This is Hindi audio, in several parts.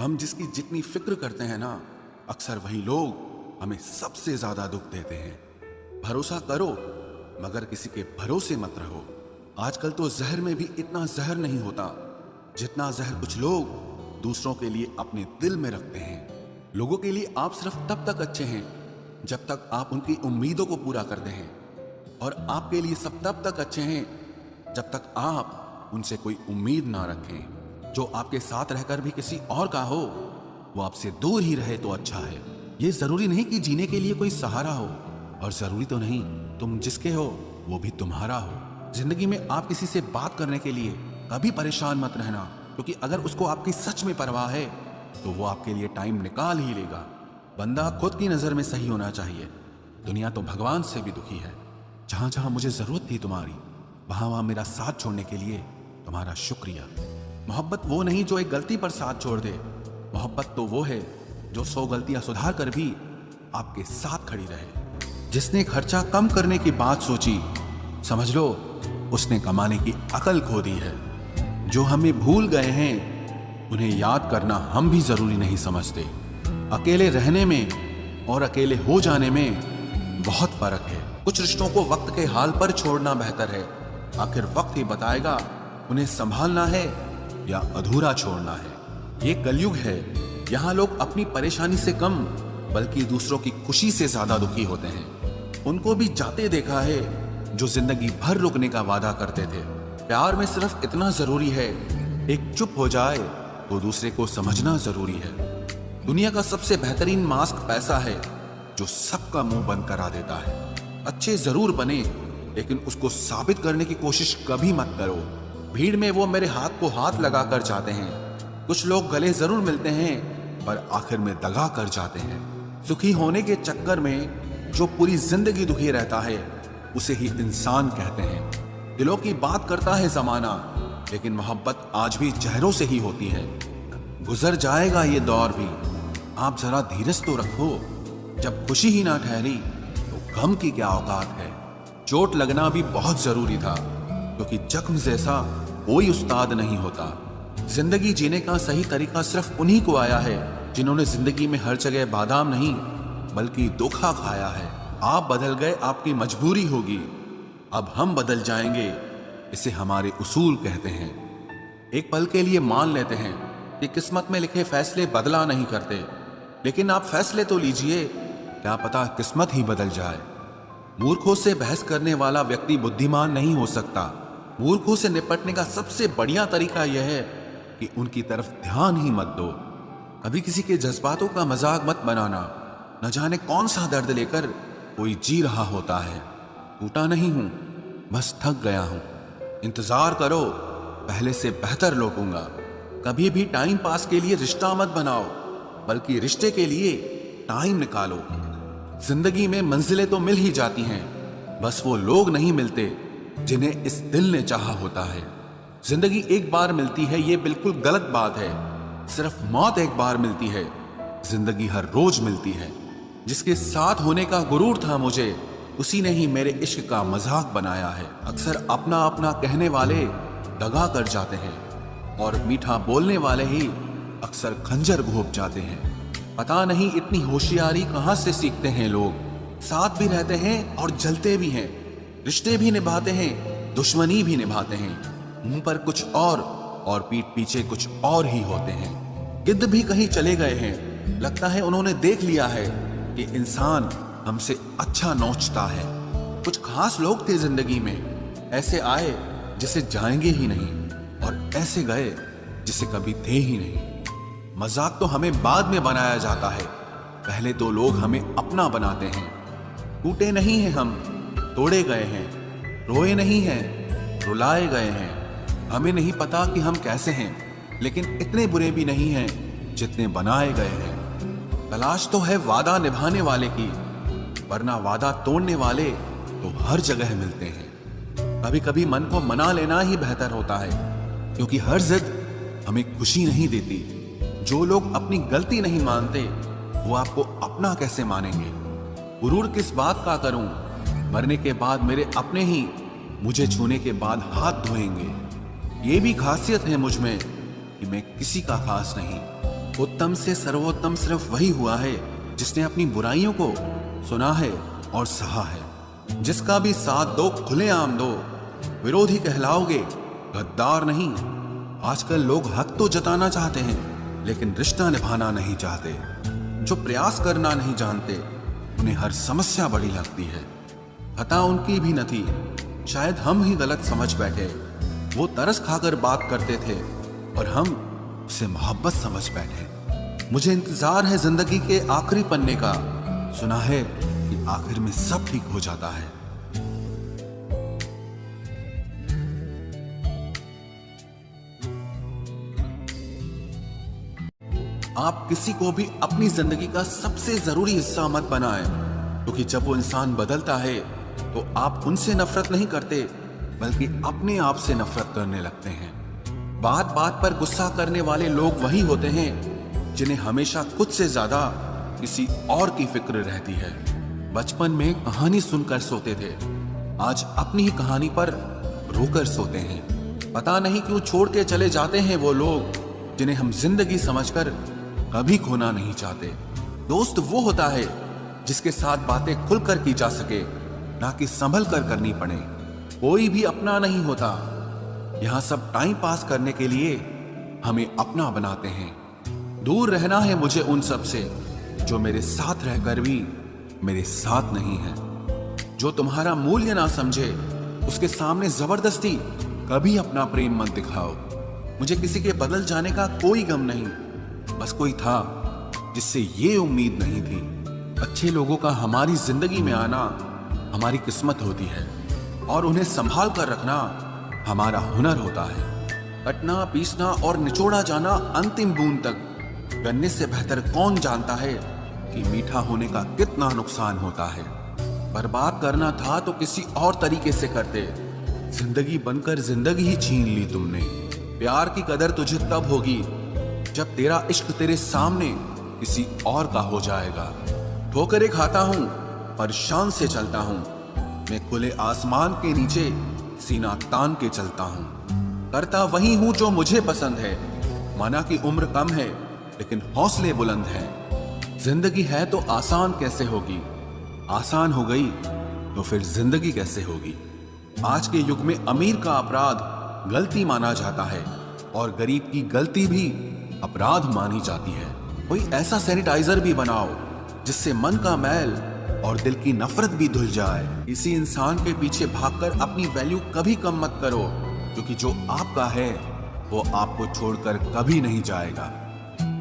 हम जिसकी जितनी फिक्र करते हैं ना, अक्सर वही लोग हमें सबसे ज्यादा दुख देते हैं। भरोसा करो मगर किसी के भरोसे मत रहो। आजकल तो जहर में भी इतना जहर नहीं होता जितना जहर कुछ लोग दूसरों के लिए अपने दिल में रखते हैं। लोगों के लिए आप सिर्फ तब तक अच्छे हैं जब तक आप उनकी उम्मीदों को पूरा करते हैं, और आपके लिए सब तब तक अच्छे हैं जब तक आप उनसे कोई उम्मीद ना रखें। जो आपके साथ रहकर भी किसी और का हो, वो आपसे दूर ही रहे तो अच्छा है। ये जरूरी नहीं कि जीने के लिए कोई सहारा हो, और जरूरी तो नहीं तुम जिसके हो वो भी तुम्हारा हो। जिंदगी में आप किसी से बात करने के लिए कभी परेशान मत रहना, क्योंकि अगर उसको आपकी सच में परवाह है तो वो आपके लिए टाइम निकाल ही लेगा। बंदा खुद की नजर में सही होना चाहिए। दुनिया तो भगवान से भी दुखी है। जहां जहां मुझे जरूरत थी तुम्हारी, वहां वहां मेरा साथ छोड़ने के लिए तुम्हारा शुक्रिया। मोहब्बत वो नहीं जो एक गलती पर साथ छोड़ दे। मोहब्बत तो वो है जो 100 गलतियां सुधार कर भी आपके साथ खड़ी रहे। जिसने खर्चा कम करने की बात सोची, समझ लो उसने कमाने की अकल खो दी है। जो हमें भूल गए हैं उन्हें याद करना हम भी जरूरी नहीं समझते। अकेले रहने में और अकेले हो जाने में बहुत फर्क है। कुछ रिश्तों को वक्त के हाल पर छोड़ना बेहतर है। आखिर वक्त ही बताएगा उन्हें संभालना है या अधूरा छोड़ना है। ये कलयुग है, यहाँ लोग अपनी परेशानी से कम बल्कि दूसरों की खुशी से ज्यादा दुखी होते हैं। उनको भी जाते देखा है जो जिंदगी भर रुकने का वादा करते थे। प्यार में सिर्फ इतना जरूरी है, एक चुप हो जाए तो दूसरे को समझना जरूरी है। दुनिया का सबसे बेहतरीन मास्क पैसा है जो सबका मुंह बंद करा देता है। अच्छे जरूर बने लेकिन उसको साबित करने की कोशिश कभी मत करो। भीड़ में वो मेरे हाथ को हाथ लगा कर जाते हैं। कुछ लोग गले जरूर मिलते हैं पर आखिर में दगा कर जाते हैं। सुखी होने के चक्कर में जो पूरी जिंदगी दुखी रहता है उसे ही इंसान कहते हैं। दिलों की बात करता है जमाना, लेकिन मोहब्बत आज भी चेहरों से ही होती है। गुजर जाएगा ये दौर भी, आप जरा धीरज तो रखो। जब खुशी ही ना ठहरी तो गम की क्या औकात है। चोट लगना भी बहुत जरूरी था, क्योंकि जख्म जैसा कोई उस्ताद नहीं होता। जिंदगी जीने का सही तरीका सिर्फ उन्हीं को आया है जिन्होंने जिंदगी में हर जगह बादाम नहीं बल्कि धोखा खाया है। आप बदल गए, आपकी मजबूरी होगी, अब हम बदल जाएंगे, इसे हमारे उसूल कहते हैं। एक पल के लिए मान लेते हैं कि किस्मत में लिखे फैसले बदला नहीं करते, लेकिन आप फैसले तो लीजिए, क्या पता किस्मत ही बदल जाए। मूर्खों से बहस करने वाला व्यक्ति बुद्धिमान नहीं हो सकता। मूर्खों से निपटने का सबसे बढ़िया तरीका यह है कि उनकी तरफ ध्यान ही मत दो। कभी किसी के जज्बातों का मजाक मत बनाना। न जाने कौन सा दर्द लेकर कोई जी रहा होता है। टूटा नहीं हूं, बस थक गया हूं। इंतजार करो, पहले से बेहतर लौटूंगा। कभी भी टाइम पास के लिए रिश्ता मत बनाओ, बल्कि रिश्ते के लिए टाइम निकालो। जिंदगी में मंजिलें तो मिल ही जाती हैं, बस वो लोग नहीं मिलते जिन्हें इस दिल ने चाहा होता है। जिंदगी एक बार मिलती है, ये बिल्कुल गलत बात है। सिर्फ मौत एक बार मिलती है, जिंदगी हर रोज मिलती है। जिसके साथ होने का गुरूर था मुझे, उसी ने ही मेरे इश्क का मजाक बनाया है। अक्सर अपना अपना कहने वाले दगा कर जाते हैं, और मीठा बोलने वाले ही अक्सर खंजर घोंप जाते हैं। पता नहीं इतनी होशियारी कहां से सीखते हैं लोग। साथ भी रहते हैं और जलते भी हैं, रिश्ते भी निभाते हैं, दुश्मनी भी निभाते हैं। मुंह पर कुछ और पीठ पीछे कुछ और ही होते हैं। गिद्ध भी कहीं चले गए हैं, लगता है उन्होंने देख लिया है कि इंसान हमसे अच्छा नोचता है। कुछ खास लोग थे जिंदगी में, ऐसे आए जिसे जाएंगे ही नहीं, और ऐसे गए जिसे कभी थे ही नहीं। मजाक तो हमें बाद में बनाया जाता है, पहले तो लोग हमें अपना बनाते हैं। टूटे नहीं हैं हम, तोड़े गए हैं। रोए नहीं हैं, रुलाए गए हैं। हमें नहीं पता कि हम कैसे हैं, लेकिन इतने बुरे भी नहीं हैं जितने बनाए गए हैं। तलाश तो है वादा निभाने वाले की, वरना वादा तोड़ने वाले तो हर जगह मिलते हैं। कभी कभी मन को मना लेना ही बेहतर होता है, क्योंकि हर जिद हमें खुशी नहीं देती। जो लोग अपनी गलती नहीं मानते, वो आपको अपना कैसे मानेंगे। गुरूर किस बात का करूं, मरने के बाद मेरे अपने ही मुझे छूने के बाद हाथ धोएंगे। ये भी खासियत है मुझ में कि मैं किसी का खास नहीं, उत्तम से सर्वोत्तम सिर्फ वही हुआ है जिसने अपनी बुराइयों को सुना है और सहा है। जिसका भी साथ दो खुलेआम दो, विरोधी कहलाओगे, गद्दार नहीं। आजकल लोग हक तो जताना चाहते हैं लेकिन रिश्ता निभाना नहीं चाहते। जो प्रयास करना नहीं जानते उन्हें हर समस्या बड़ी लगती है। खता उनकी भी न थी, शायद हम ही गलत समझ बैठे। वो तरस खाकर बात करते थे और हम उसे मोहब्बत समझ बैठे। मुझे इंतजार है जिंदगी के आखिरी पन्ने का, सुना है कि आखिर में सब ठीक हो जाता है। आप किसी को भी अपनी जिंदगी का सबसे जरूरी हिस्सा मत बनाएं, क्योंकि जब वो इंसान बदलता है तो आप उनसे नफरत नहीं करते बल्कि अपने आप से नफरत करने लगते हैं। बात बात पर गुस्सा करने वाले लोग वही होते हैं जिन्हें हमेशा खुद से ज्यादा किसी और की फिक्र रहती है। बचपन में कहानी सुनकर सोते थे, आज अपनी ही कहानी पर रोकर सोते हैं। पता नहीं क्यों छोड़ के चले जाते हैं वो लोग जिन्हें हम जिंदगी समझकर कभी खोना नहीं चाहते। दोस्त वो होता है जिसके साथ बातें खुलकर की जा सके, ना कि संभल कर करनी पड़े। कोई भी अपना नहीं होता, यहां सब टाइम पास करने के लिए हमें अपना बनाते हैं। दूर रहना है मुझे उन सब से जो मेरे साथ रहकर भी मेरे साथ नहीं है। जो तुम्हारा मूल्य ना समझे उसके सामने जबरदस्ती कभी अपना प्रेम मत दिखाओ। मुझे किसी के बदल जाने का कोई गम नहीं, बस कोई था जिससे ये उम्मीद नहीं थी। अच्छे लोगों का हमारी जिंदगी में आना हमारी किस्मत होती है और उन्हें संभाल कर रखना हमारा हुनर होता है। कटना, पीसना और निचोड़ा जाना अंतिम बूंद तक, गन्ने से बेहतर कौन जानता है कि मीठा होने का कितना नुकसान होता है। बर्बाद करना था तो किसी और तरीके से करते, जिंदगी बनकर जिंदगी ही छीन ली तुमने। प्यार की कदर तुझे तब होगी जब तेरा इश्क तेरे सामने किसी और का हो जाएगा। ठोकरें खाता हूं पर शान से चलता हूं, मैं खुले आसमान के नीचे सीना तान के चलता हूं। करता वही हूं जो मुझे पसंद है, माना कि उम्र कम है लेकिन हौसले बुलंद हैं। जिंदगी है तो आसान कैसे होगी, आसान हो गई तो फिर जिंदगी कैसे होगी। आज के युग में अमीर का अपराध गलती माना जाता है और गरीब की गलती भी अपराध मानी जाती है। कोई ऐसा सैनिटाइजर भी बनाओ जिससे मन का मैल और दिल की नफरत भी धुल जाए। किसी इंसान के पीछे भागकर अपनी वैल्यू कभी कम मत करो, क्योंकि जो आपका है वो आपको छोड़कर कभी नहीं जाएगा।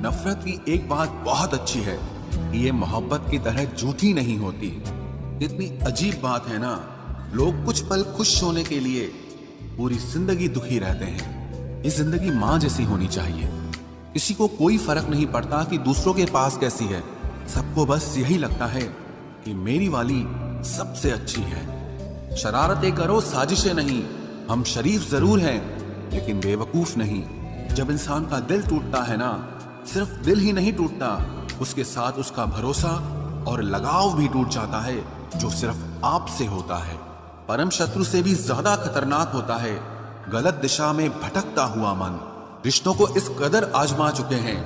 नफरत की एक बात बहुत अच्छी है कि ये मोहब्बत की तरह झूठी नहीं होती। कितनी अजीब बात है ना, लोग कुछ पल खुश होने के लिए पूरी जिंदगी दुखी रहते हैं। ये जिंदगी माँ जैसी होनी चाहिए। किसी को कोई फर्क नहीं पड़ता कि दूसरों के पास कैसी है, सबको बस यही लगता है कि मेरी वाली सबसे अच्छी है। शरारतें करो, साजिशें नहीं। हम शरीफ जरूर हैं लेकिन बेवकूफ नहीं। जब इंसान का दिल टूटता है ना, सिर्फ दिल ही नहीं टूटता, उसके साथ उसका भरोसा और लगाव भी टूट जाता है, जो सिर्फ आपसे होता है। परम शत्रु से भी ज्यादा खतरनाक होता है गलत दिशा में भटकता हुआ मन। रिश्तों को इस कदर आजमा चुके हैं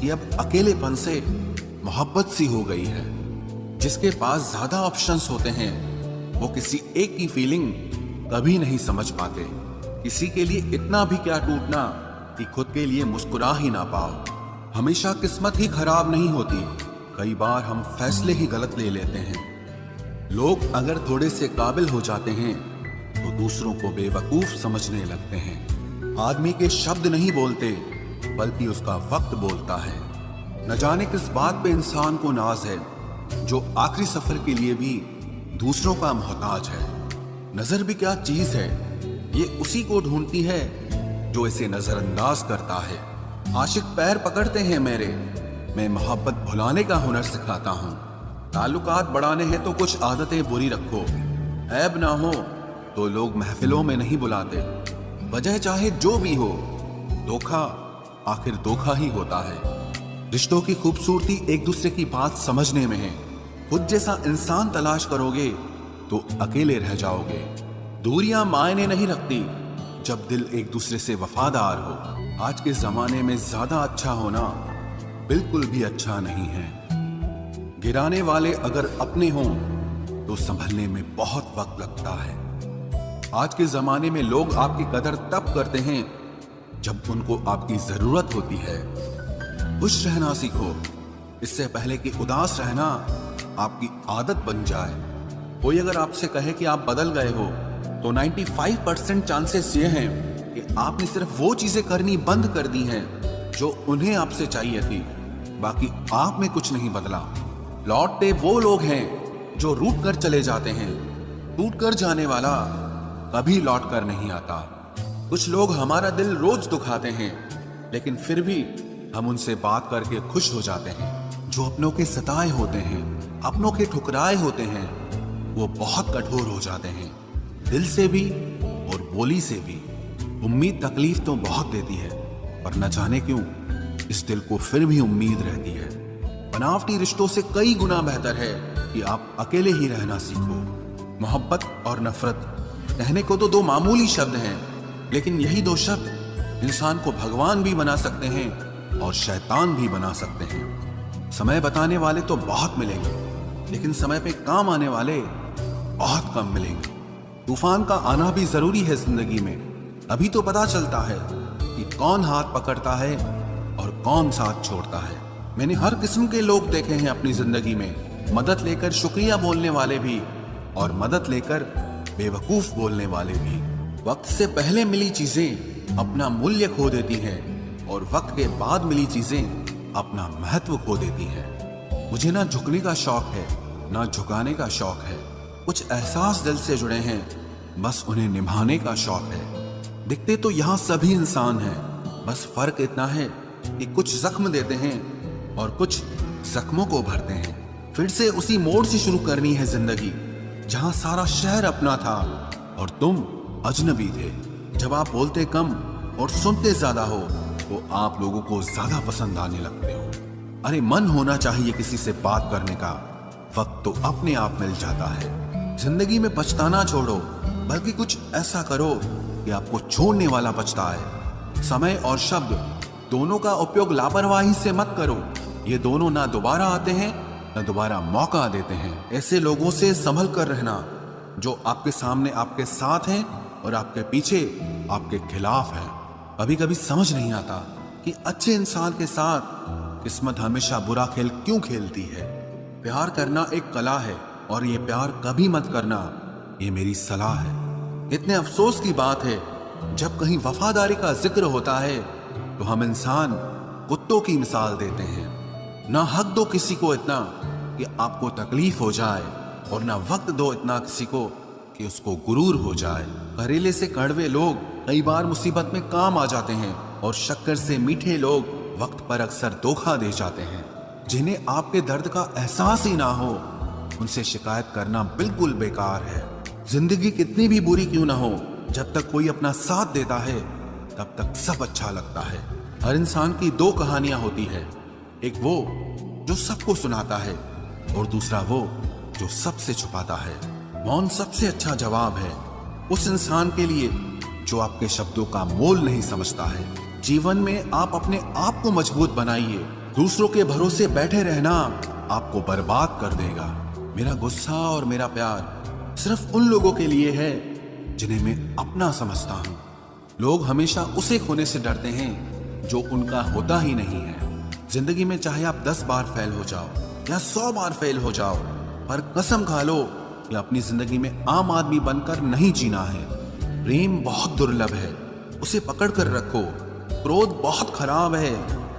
कि अब अकेलेपन से मोहब्बत सी हो गई है। जिसके पास ज्यादा ऑप्शंस होते हैं वो किसी एक की फीलिंग कभी नहीं समझ पाते। किसी के लिए इतना भी क्या टूटना कि खुद के लिए मुस्कुरा ही ना पाओ। हमेशा किस्मत ही खराब नहीं होती, कई बार हम फैसले ही गलत ले लेते हैं। लोग अगर थोड़े से काबिल हो जाते हैं तो दूसरों को बेवकूफ समझने लगते हैं। आदमी के शब्द नहीं बोलते बल्कि उसका वक्त बोलता है। न जाने किस बात पे इंसान को नाज है, जो आखिरी सफर के लिए भी दूसरों का मोहताज है। नजर भी क्या चीज है, ये उसी को ढूंढती है जो इसे नजरअंदाज करता है। आशिक पैर पकड़ते हैं मेरे, मैं मोहब्बत भुलाने का हुनर सिखाता हूँ। ताल्लुकात बढ़ाने हैं तो कुछ आदतें बुरी रखो, ऐब ना हो तो लोग महफिलों में नहीं बुलाते। वजह चाहे जो भी हो, धोखा आखिर धोखा ही होता है। रिश्तों की खूबसूरती एक दूसरे की बात समझने में है। खुद जैसा इंसान तलाश करोगे तो अकेले रह जाओगे। दूरियां मायने नहीं रखती जब दिल एक दूसरे से वफादार हो। आज के जमाने में ज्यादा अच्छा होना बिल्कुल भी अच्छा नहीं है। गिराने वाले अगर अपने हों तो संभलने में बहुत वक्त लगता है। आज के जमाने में लोग आपकी कदर तब करते हैं जब उनको आपकी जरूरत होती है। खुश रहना सीखो, इससे पहले कि उदास रहना आपकी आदत बन जाए। कोई अगर आपसे कहे कि आप बदल गए हो तो 95% चांसेस ये हैं कि आपने सिर्फ वो चीजें करनी बंद कर दी हैं जो उन्हें आपसे चाहिए थी। बाकी आप में कुछ नहीं बदला। लौटते वो लोग हैं जो रूठ कर चले जाते हैं। टूट कर जाने वाला कभी लौट कर नहीं आता। कुछ लोग हमारा दिल रोज दुखाते हैं, लेकिन फिर भी हम उनसे बात करके खुश हो जाते हैं। जो अपनों के सताए होते हैं, अपनों के ठुकराए होते हैं, वो बहुत कठोर हो जाते हैं, दिल से भी और बोली से भी। उम्मीद तकलीफ तो बहुत देती है, पर न जाने क्यों इस दिल को फिर भी उम्मीद रहती है। बनावटी रिश्तों से कई गुना बेहतर है कि आप अकेले ही रहना सीखो। मोहब्बत और नफरत कहने को तो दो मामूली शब्द हैं, लेकिन यही दो शब्द इंसान को भगवान भी बना सकते हैं और शैतान भी बना सकते हैं। समय बताने वाले तो बहुत मिलेंगे, लेकिन समय पे काम आने वाले बहुत कम मिलेंगे। तूफान का आना भी जरूरी है जिंदगी में, अभी तो पता चलता है कि कौन हाथ पकड़ता है और कौन साथ छोड़ता है। मैंने हर किस्म के लोग देखे हैं अपनी जिंदगी में, मदद लेकर शुक्रिया बोलने वाले भी और मदद लेकर बेवकूफ बोलने वाले भी। वक्त से पहले मिली चीजें अपना मूल्य खो देती हैं और वक्त के बाद मिली चीजें अपना महत्व खो देती हैं। मुझे ना झुकने का शौक है ना झुकाने का शौक है। कुछ एहसास दिल से जुड़े हैं, बस उन्हें निभाने का शौक है। दिखते तो यहाँ सभी इंसान हैं, बस फर्क इतना है कि कुछ जख्म देते हैं और कुछ जख्मों को भरते हैं। फिर से उसी मोड़ से शुरू करनी है जिंदगी जहां सारा शहर अपना था और तुम अजनबी थे। जब आप बोलते कम और सुनते ज्यादा हो तो आप लोगों को ज्यादा पसंद आने लगते हो। अरे मन होना चाहिए किसी से बात करने का, वक्त तो अपने आप मिल जाता है। जिंदगी में पछताना छोड़ो, बल्कि कुछ ऐसा करो कि आपको छोड़ने वाला पछताए। समय और शब्द दोनों का उपयोग लापरवाही से मत करो, ये दोनों ना दोबारा आते हैं न दोबारा मौका देते हैं। ऐसे लोगों से संभल कर रहना जो आपके सामने आपके साथ हैं और आपके पीछे आपके खिलाफ हैं। कभी कभी समझ नहीं आता कि अच्छे इंसान के साथ किस्मत हमेशा बुरा खेल क्यों खेलती है। प्यार करना एक कला है और ये प्यार कभी मत करना, ये मेरी सलाह है। इतने अफसोस की बात है जब कहीं वफादारी का जिक्र होता है तो हम इंसान कुत्तों की मिसाल देते हैं। ना हक दो किसी को इतना कि आपको तकलीफ हो जाए और ना वक्त दो इतना किसी को कि उसको गुरूर हो जाए। करेले से कड़वे लोग कई बार मुसीबत में काम आ जाते हैं और शक्कर से मीठे लोग वक्त पर अक्सर धोखा दे जाते हैं। जिन्हें आपके दर्द का एहसास ही ना हो उनसे शिकायत करना बिल्कुल बेकार है। जिंदगी कितनी भी बुरी क्यों ना हो, जब तक कोई अपना साथ देता है तब तक सब अच्छा लगता है। हर इंसान की दो कहानियां होती है, एक वो जो सबको सुनाता है और दूसरा वो जो सबसे छुपाता है। मौन सबसे अच्छा जवाब है उस इंसान के लिए जो आपके शब्दों का मोल नहीं समझता है। जीवन में आप अपने आप को मजबूत बनाइए, दूसरों के भरोसे बैठे रहना आपको बर्बाद कर देगा। मेरा गुस्सा और मेरा प्यार सिर्फ उन लोगों के लिए है जिन्हें मैं अपना समझता हूँ। लोग हमेशा उसे खोने से डरते हैं जो उनका होता ही नहीं है। जिंदगी में चाहे आप 10 बार फेल हो जाओ या 100 बार फेल हो जाओ, पर कसम खा लो कि अपनी जिंदगी में आम आदमी बनकर नहीं जीना है। प्रेम बहुत दुर्लभ है, उसे पकड़ कर रखो। क्रोध बहुत खराब है,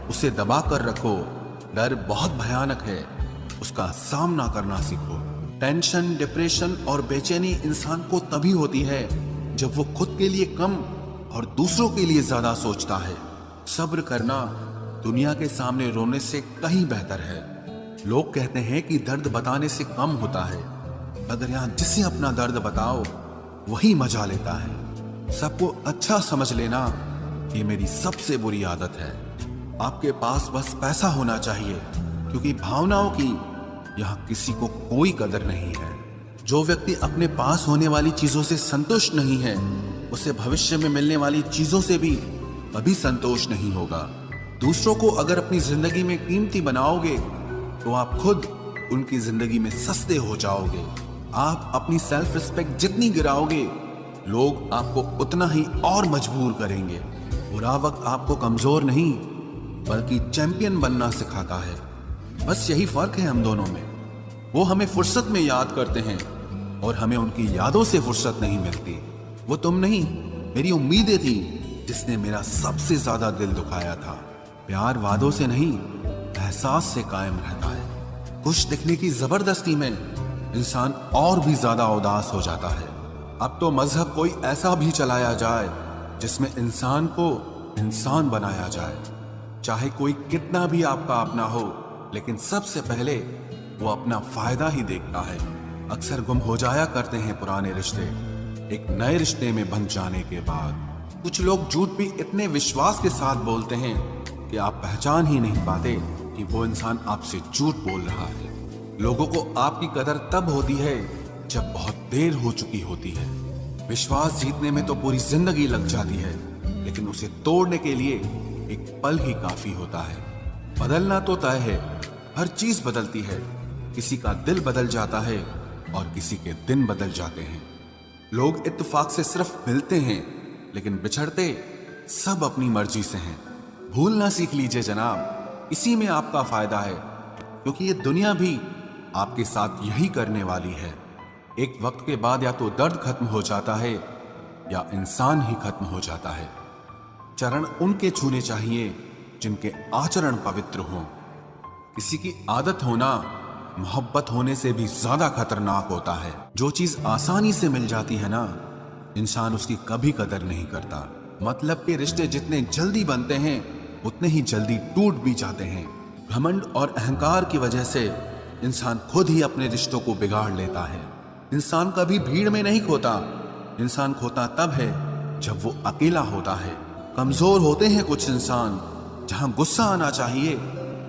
उसे दबा कर रखो। डर बहुत भयानक है, उसका सामना करना सीखो। टेंशन, डिप्रेशन और बेचैनी इंसान को तभी होती है जब वो खुद के लिए कम और दूसरों के लिए ज्यादा सोचता है। सब्र करना दुनिया के सामने रोने से कहीं बेहतर है। लोग कहते हैं कि दर्द बताने से कम होता है, मगर यहाँ जिसे अपना दर्द बताओ वही मजा लेता है। सबको अच्छा समझ लेना ये मेरी सबसे बुरी आदत है। आपके पास बस पैसा होना चाहिए, क्योंकि भावनाओं की यहाँ किसी को कोई कदर नहीं है। जो व्यक्ति अपने पास होने वाली चीजों से संतुष्ट नहीं है, उसे भविष्य में मिलने वाली चीजों से भी कभी संतोष नहीं होगा। दूसरों को अगर अपनी जिंदगी में कीमती बनाओगे तो आप खुद उनकी जिंदगी में सस्ते हो जाओगे। आप अपनी सेल्फ रिस्पेक्ट जितनी गिराओगे, लोग आपको उतना ही और मजबूर करेंगे। बुरा वक्त आपको कमजोर नहीं बल्कि चैंपियन बनना सिखाता है। बस यही फर्क है हम दोनों में। वो हमें फुर्सत में याद करते हैं और हमें उनकी यादों से फुर्सत नहीं मिलती। वो तुम नहीं, मेरी उम्मीदें थी जिसने मेरा सबसे ज्यादा दिल दुखाया था। प्यार वादों से नहीं, एहसास से कायम रहता है। खुश दिखने की जबरदस्ती में इंसान और भी ज्यादा उदास हो जाता है। अब तो मजहब कोई ऐसा भी चलाया जाए जिसमें इंसान को इंसान बनाया जाए। चाहे कोई कितना भी आपका अपना हो, लेकिन सबसे पहले वो अपना फायदा ही देखता है। अक्सर गुम हो जाया करते हैं पुराने रिश्ते एक नए रिश्ते में बन जाने के बाद। कुछ लोग झूठ भी इतने विश्वास के साथ बोलते हैं कि आप पहचान ही नहीं पाते कि वो इंसान आपसे झूठ बोल रहा है। लोगों को आपकी कदर तब होती है जब बहुत देर हो चुकी होती है। विश्वास जीतने में तो पूरी जिंदगी लग जाती है, लेकिन उसे तोड़ने के लिए एक पल ही काफी होता है। बदलना तो तय है, हर चीज बदलती है। किसी का दिल बदल जाता है और किसी के दिन बदल जाते हैं। लोग इत्तेफाक से सिर्फ मिलते हैं, लेकिन बिछड़ते सब अपनी मर्जी से हैं। भूलना सीख लीजिए जनाब, इसी में आपका फायदा है, क्योंकि ये दुनिया भी आपके साथ यही करने वाली है। एक वक्त के बाद या तो दर्द खत्म हो जाता है या इंसान ही खत्म हो जाता है। चरण उनके छूने चाहिए जिनके आचरण पवित्र हों। किसी की आदत होना मोहब्बत होने से भी ज्यादा खतरनाक होता है। जो चीज आसानी से मिल जाती है ना, इंसान उसकी कभी कदर नहीं करता। मतलब के रिश्ते जितने जल्दी बनते हैं उतने ही जल्दी टूट भी जाते हैं। घमंड और अहंकार की वजह से इंसान खुद ही अपने रिश्तों को बिगाड़ लेता है। इंसान कभी भीड़ में नहीं खोता, इंसान खोता तब है जब वो अकेला होता है। कमजोर होते हैं कुछ इंसान, जहां गुस्सा आना चाहिए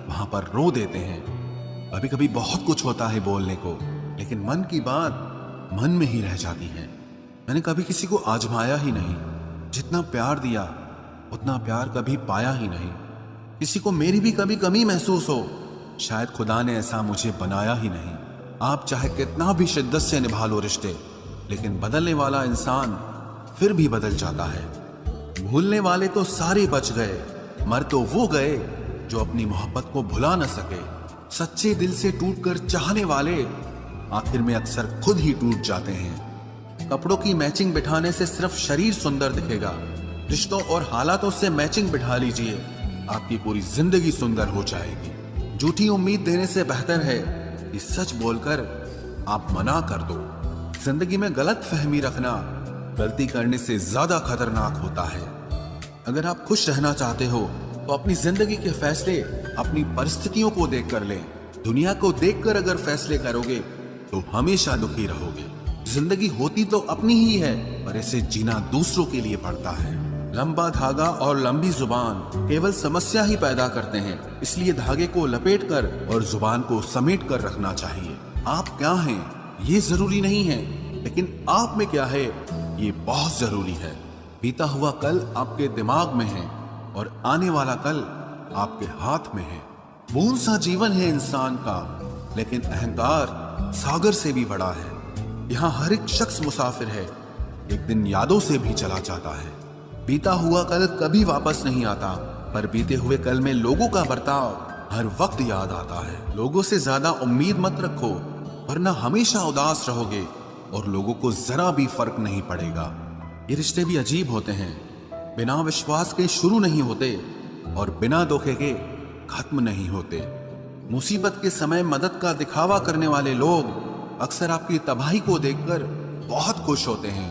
वहां पर रो देते हैं। कभी कभी बहुत कुछ होता है बोलने को, लेकिन मन की बात मन में ही रह जाती है। मैंने कभी किसी को आजमाया ही नहीं। जितना प्यार दिया उतना प्यार कभी पाया ही नहीं। किसी को मेरी भी कभी कमी महसूस हो, शायद खुदा ने ऐसा मुझे बनाया ही नहीं। आप चाहे कितना भी शिद्दत से निभा लो रिश्ते, लेकिन बदलने वाला इंसान फिर भी बदल जाता है। भूलने वाले तो सारे बच गए, मर तो वो गए जो अपनी मोहब्बत को भुला न सके। सच्चे दिल से टूटकर चाहने वाले आखिर में अक्सर खुद ही टूट जाते हैं। कपड़ों की मैचिंग बिठाने से सिर्फ शरीर सुंदर दिखेगा। रिश्तों और हालातों से मैचिंग बिठा लीजिए, आपकी पूरी जिंदगी सुंदर हो जाएगी। झूठी उम्मीद देने से बेहतर है कि सच बोलकर आप मना कर दो। जिंदगी में गलत फहमी रखना गलती करने से ज्यादा खतरनाक होता है। अगर आप खुश रहना चाहते हो तो अपनी जिंदगी के फैसले अपनी परिस्थितियों को देखकर लें। दुनिया को देखकर अगर फैसले करोगे तो हमेशा दुखी रहोगे। जिंदगी होती तो अपनी ही है, पर इसे जीना दूसरों के लिए पड़ता है। लंबा धागा और लंबी जुबान केवल समस्या ही पैदा करते हैं, इसलिए धागे को लपेटकर और जुबान को समेट कर रखना चाहिए। आप क्या हैं ये जरूरी नहीं है, लेकिन आप में क्या है ये बहुत जरूरी है। बीता हुआ कल आपके दिमाग में है और आने वाला कल आपके हाथ में है। बूंद सा जीवन है इंसान का, लेकिन अहंकार सागर से भी बड़ा है। यहाँ हर एक शख्स मुसाफिर है, एक दिन यादों से भी चला जाता है। बीता हुआ कल कभी वापस नहीं आता, पर बीते हुए कल में लोगों का बर्ताव हर वक्त याद आता है। लोगों से ज्यादा उम्मीद मत रखो, वरना हमेशा उदास रहोगे और लोगों को जरा भी फर्क नहीं पड़ेगा। ये रिश्ते भी अजीब होते हैं, बिना विश्वास के शुरू नहीं होते और बिना धोखे के खत्म नहीं होते। मुसीबत के समय मदद का दिखावा करने वाले लोग अक्सर आपकी तबाही को देखकर बहुत खुश होते हैं।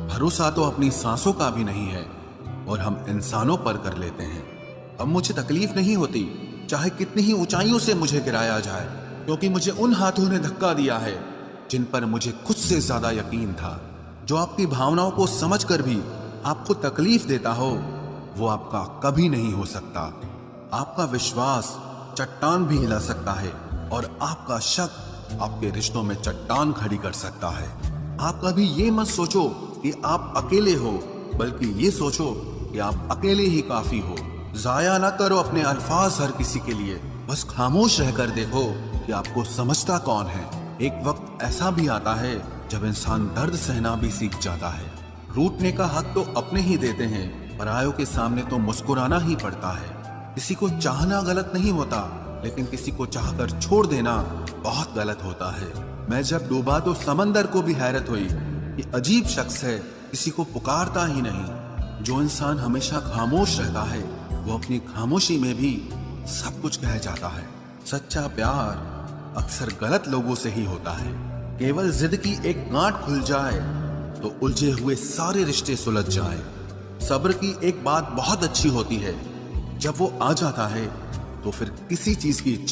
भरोसा तो अपनी सांसों का भी नहीं है और हम इंसानों पर कर लेते हैं। अब मुझे तकलीफ नहीं होती चाहे कितनी ही ऊंचाइयों से मुझे गिराया जाए, क्योंकि मुझे उन हाथों ने धक्का दिया है जिन पर मुझे खुद से ज्यादा यकीन था। जो आपकी भावनाओं को समझकर भी आपको तकलीफ देता हो, वो आपका कभी नहीं हो सकता। आपका विश्वास चट्टान भी हिला सकता है और आपका शक आपके रिश्तों में चट्टान खड़ी कर सकता है। आप कभी ये मत सोचो कि आप अकेले हो, बल्कि ये सोचो कि आप अकेले ही काफी हो। जाया ना करो अपने अल्फाज हर किसी के लिए, बस खामोश रहकर देखो कि आपको समझता कौन है। एक वक्त ऐसा भी आता है जब इंसान दर्द सहना भी सीख जाता है। रूठने का हक तो अपने ही देते हैं, परायों के सामने तो मुस्कुराना ही पड़ता है। किसी को चाहना गलत नहीं होता, लेकिन किसी को चाहकर छोड़ देना बहुत गलत होता है। मैं जब डूबा तो समंदर को भी हैरत हुई कि अजीब शख्स है, किसी को पुकारता ही नहीं। जो इंसान हमेशा खामोश रहता है वो अपनी खामोशी में भी सब कुछ कह जाता है। सच्चा प्यार अक्सर गलत लोगों से ही होता है। केवल जिद की एक गांठ खुल जाए तो उलझे हुए सारे रिश्ते सुलझ जाएं। सब्र की एक बात बहुत अच्छी होती है, जब वो आ जाता है तो फिर किसी चीज की इच्छा